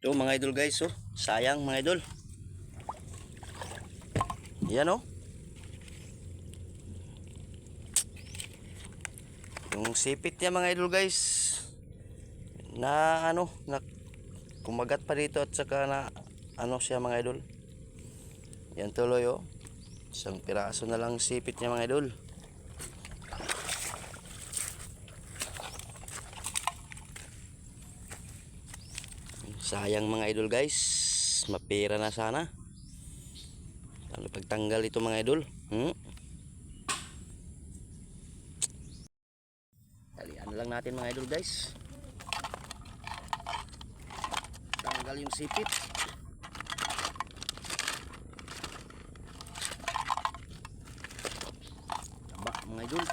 Ito mga idol guys, oh. Sayang mga idol. Yan oh. Yung sipit niya mga idol guys. Na ano, na kumagat pa dito at saka na ano siya mga idol. Yan tuloy oh. Isang piraso na lang sipit niya mga idol. Sayang mga idol guys. Mapira na sana. Lalo pagtanggal ito mga idol. Talian lang natin mga idol guys. Tanggal yung sipit. Taba mga idol.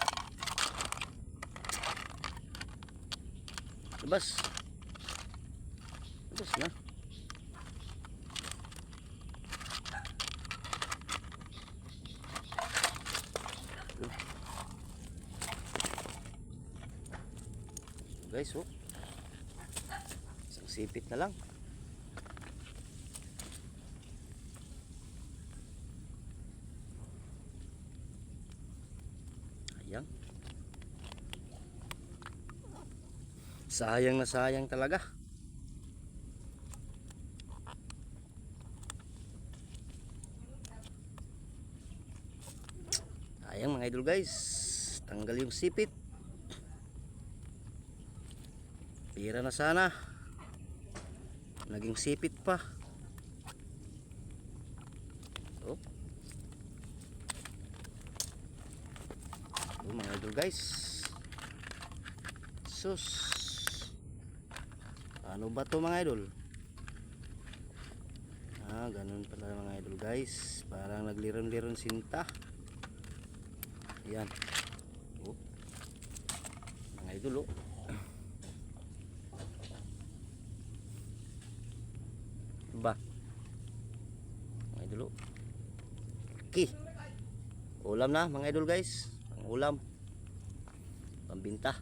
Labas. Labas na. Guys oh. Isang sipit na lang. Sayang. Sayang na sayang talaga. Sayang mga idol guys. Tanggal yung sipit. Pira na sana. Naging sipit pa. Oh. Oh mga idol guys. Sus. Ano ba to mga idol? Ganun pala mga idol guys. Parang nagliron-liron sinta. Ayan. Oh. Mga idol oh. Ba. Mga idol oh. Okay. Ulam na mga idol guys. Ang ulam. Pambinta.